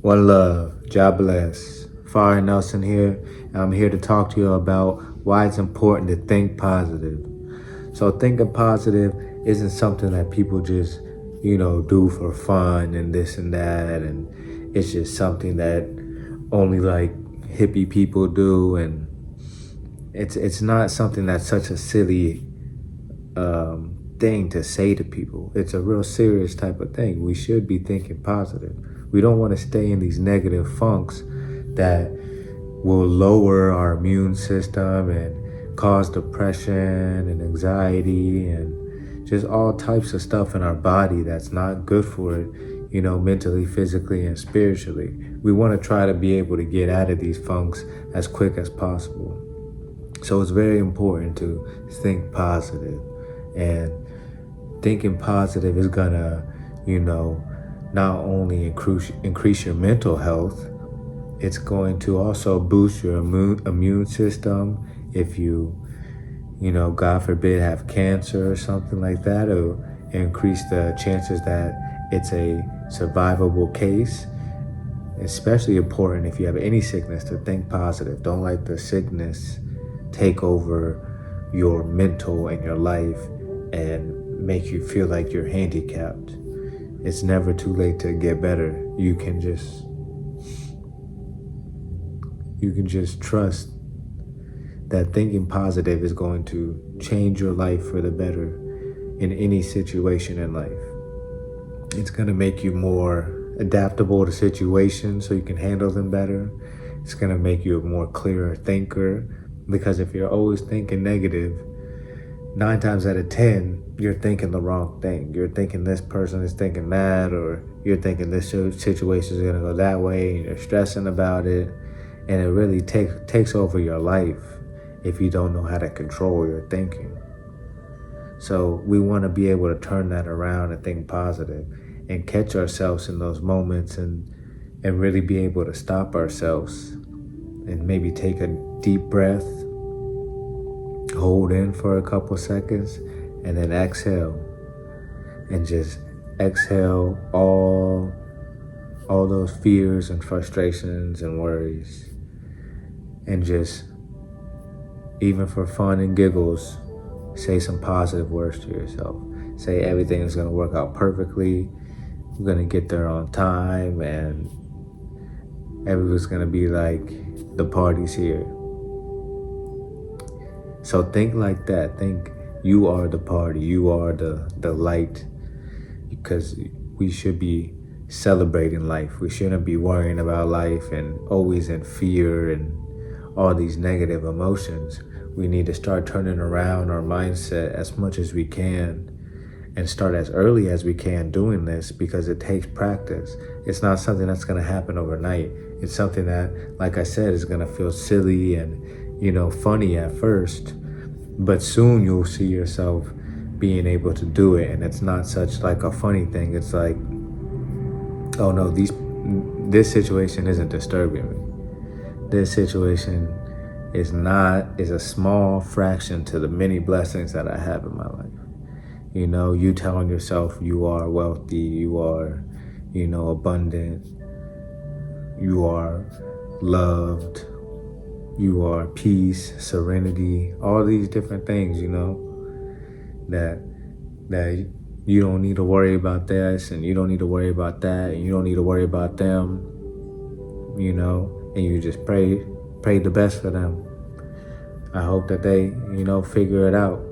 One love, God bless. Farah Nelson here, and I'm here to talk to you about why it's important to think positive. So thinking positive isn't something that people just, do for fun and this and that, and it's just something that only like hippie people do, and it's not something that's such a silly thing to say to people. It's a real serious type of thing. We should be thinking positive. We don't want to stay in these negative funks that will lower our immune system and cause depression and anxiety and just all types of stuff in our body that's not good for it, mentally, physically, and spiritually. We want to try to be able to get out of these funks as quick as possible. So it's very important to think positive, and thinking positive is gonna, not only increase your mental health, it's going to also boost your immune system. If you, God forbid, have cancer or something like that, it'll increase the chances that it's a survivable case. Especially important if you have any sickness to think positive. Don't let the sickness take over your mental and your life and make you feel like you're handicapped. It's never too late to get better. You can just trust that thinking positive is going to change your life for the better in any situation in life. It's going to make you more adaptable to situations so you can handle them better. It's going to make you a more clearer thinker, because if you're always thinking negative, 9 times out of 10, you're thinking the wrong thing. You're thinking this person is thinking that, or you're thinking this situation is going to go that way, and you're stressing about it. And it really takes over your life if you don't know how to control your thinking. So we want to be able to turn that around and think positive and catch ourselves in those moments, and really be able to stop ourselves and maybe take a deep breath, hold in for a couple seconds, and then exhale. And just exhale all those fears and frustrations and worries. And just, even for fun and giggles, say some positive words to yourself. Say everything is going to work out perfectly. We're going to get there on time, and everyone's going to be like, the party's here. So think like that. Think you are the party. You are the light. Because we should be celebrating life. We shouldn't be worrying about life and always in fear and all these negative emotions. We need to start turning around our mindset as much as we can, and start as early as we can doing this, because it takes practice. It's not something that's going to happen overnight. It's something that, like I said, is going to feel silly and, funny at first, but soon you'll see yourself being able to do it. And it's not such like a funny thing. It's like, oh no, this situation isn't disturbing me. This situation is a small fraction to the many blessings that I have in my life. You telling yourself you are wealthy, you are, abundant, you are loved, you are peace, serenity, all these different things, that you don't need to worry about this, and you don't need to worry about that, and you don't need to worry about them, and you just pray the best for them. I hope that they, figure it out.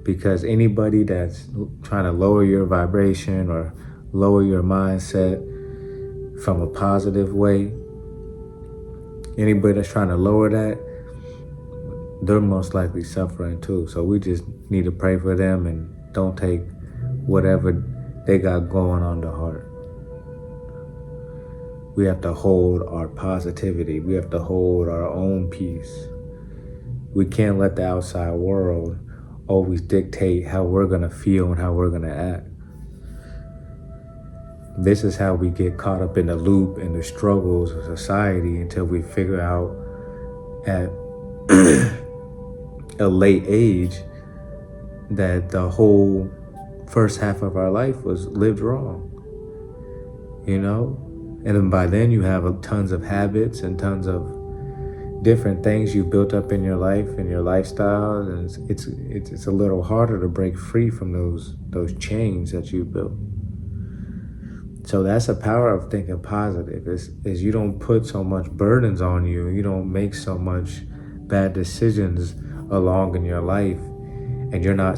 Because anybody that's trying to lower your vibration or lower your mindset from a positive way, anybody that's trying to lower that, they're most likely suffering too. So we just need to pray for them and don't take whatever they got going on to heart. We have to hold our positivity. We have to hold our own peace. We can't let the outside world always dictate how we're going to feel and how we're going to act. This is how we get caught up in the loop and the struggles of society until we figure out at a late age that the whole first half of our life was lived wrong. you know? And then by then you have tons of habits and tons of different things you built up in your life and your lifestyle, and it's a little harder to break free from those chains that you built. So that's the power of thinking positive is you don't put so much burdens on you. You don't make so much bad decisions along in your life, and you're not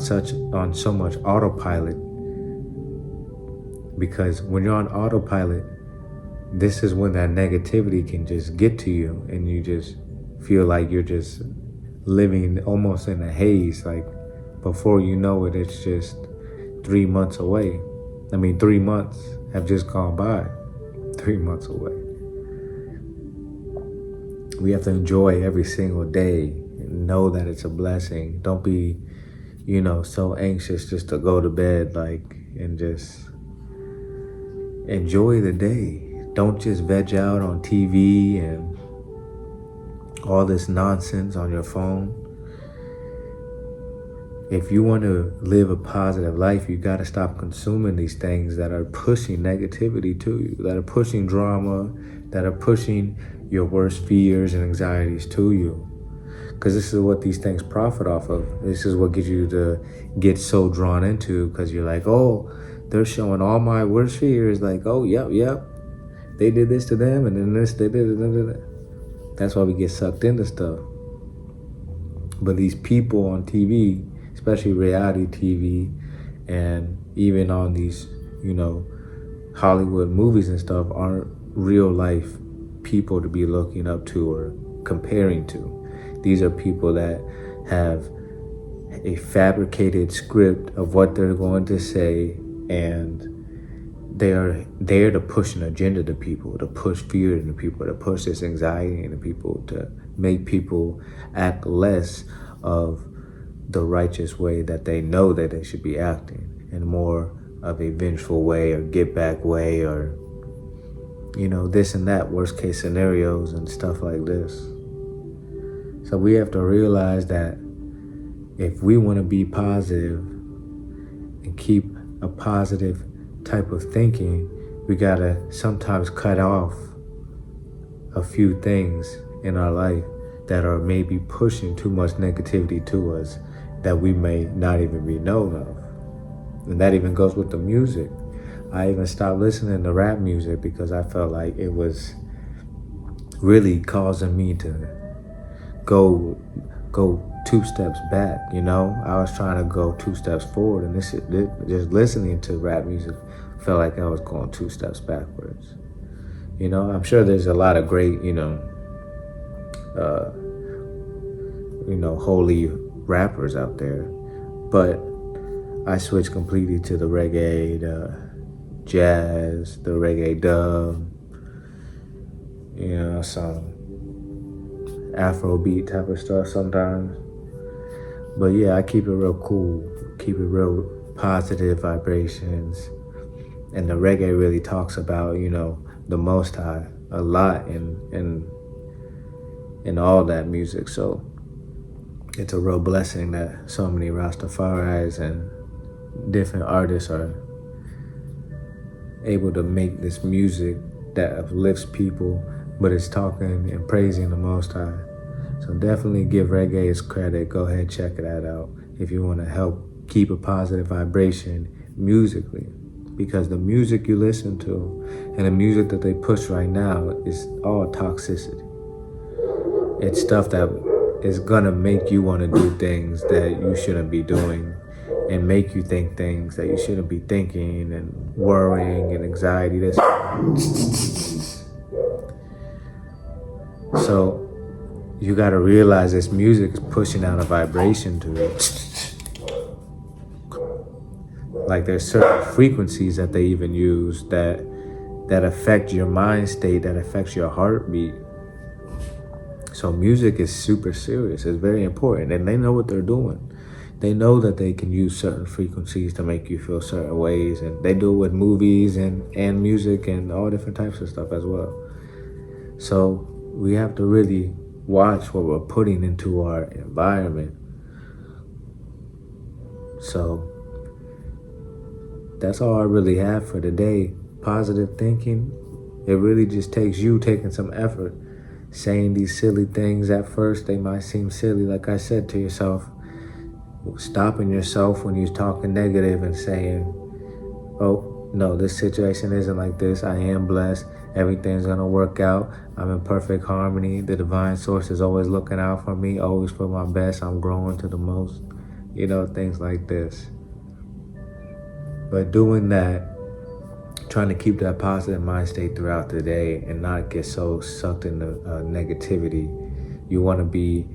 on so much autopilot. Because when you're on autopilot, this is when that negativity can just get to you, and you just feel like you're just living almost in a haze. Like before you know it, it's just 3 months away. 3 months have just gone by. 3 months away. We have to enjoy every single day and know that it's a blessing. Don't be, so anxious just to go to bed, and just enjoy the day. Don't just veg out on TV and all this nonsense on your phone. If you want to live a positive life, you got to stop consuming these things that are pushing negativity to you, that are pushing drama, that are pushing your worst fears and anxieties to you. Because this is what these things profit off of. This is what gets you to get so drawn into, because you're like, oh, they're showing all my worst fears. Like, oh, yep. They did this to them, and then this, they did it. That's why we get sucked into stuff. But these people on TV, especially reality TV, and even on these, Hollywood movies and stuff, aren't real life people to be looking up to or comparing to. These are people that have a fabricated script of what they're going to say, and they are there to push an agenda to people, to push fear into people, to push this anxiety into people, to make people act less of the righteous way that they know that they should be acting, and more of a vengeful way or get back way, or this and that, worst case scenarios and stuff like this. So we have to realize that if we want to be positive and keep a positive type of thinking, we gotta sometimes cut off a few things in our life that are maybe pushing too much negativity to us that we may not even be known of. And that even goes with the music. I even stopped listening to rap music because I felt like it was really causing me to go 2 steps back. I was trying to go 2 steps forward, and just listening to rap music felt like I was going 2 steps backwards. I'm sure there's a lot of great, holy rappers out there, but I switched completely to the reggae, the jazz, the reggae dub, some Afrobeat type of stuff sometimes. But yeah, I keep it real cool, keep it real positive vibrations. And the reggae really talks about, the Most High a lot in all that music. So it's a real blessing that so many Rastafaris and different artists are able to make this music that uplifts people, but it's talking and praising the Most High. So definitely give reggae its credit. Go ahead, check that out if you want to help keep a positive vibration musically. Because the music you listen to and the music that they push right now is all toxicity. It's stuff that is gonna make you want to do things that you shouldn't be doing, and make you think things that you shouldn't be thinking, and worrying and anxiety. So you gotta realize this music is pushing out a vibration to it. Like there's certain frequencies that they even use that affect your mind state, that affects your heartbeat. So music is super serious. It's very important, and they know what they're doing. They know that they can use certain frequencies to make you feel certain ways, and they do it with movies and music and all different types of stuff as well. So we have to really watch what we're putting into our environment. So that's all I really have for today. positive thinking, it really just takes you taking some effort. Saying these silly things at first, they might seem silly, like I said, to yourself. Stopping yourself when you're talking negative and saying, oh, no, this situation isn't like this. I am blessed. Everything's going to work out. I'm in perfect harmony. The divine source is always looking out for me, always for my best. I'm growing to the most, things like this. But doing that, trying to keep that positive mind state throughout the day and not get so sucked into negativity. You want to be,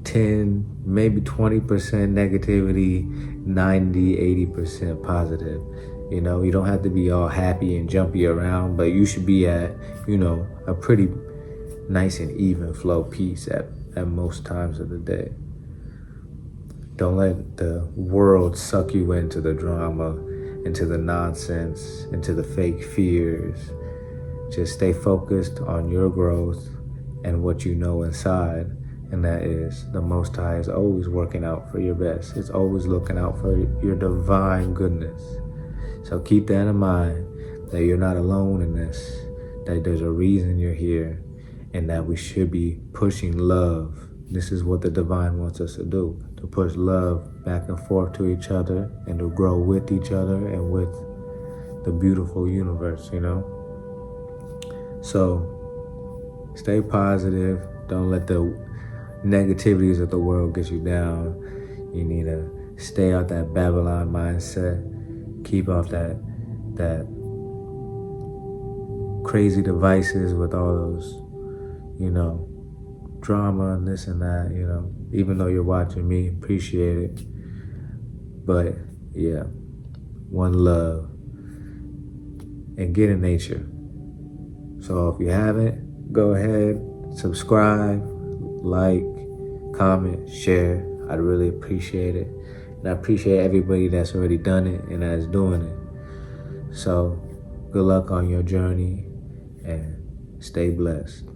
10, maybe 20% negativity, 90, 80% positive. You don't have to be all happy and jumpy around, but you should be at, a pretty nice and even flow piece at most times of the day. Don't let the world suck you into the drama, into the nonsense, into the fake fears. Just stay focused on your growth and what you know inside. And that is, the Most High is always working out for your best. It's always looking out for your divine goodness. So keep that in mind, that you're not alone in this, that there's a reason you're here, and that we should be pushing love. This is what the divine wants us to do, to push love back and forth to each other and to grow with each other and with the beautiful universe, So stay positive. Don't let the negativities of the world get you down. You need to stay out that Babylon mindset. Keep off that crazy devices with all those, drama and this and that, even though you're watching me, appreciate it. But yeah, one love and get in nature. So if you haven't, go ahead, subscribe, like, comment, share. I'd really appreciate it. And I appreciate everybody that's already done it and that's doing it. So good luck on your journey and stay blessed.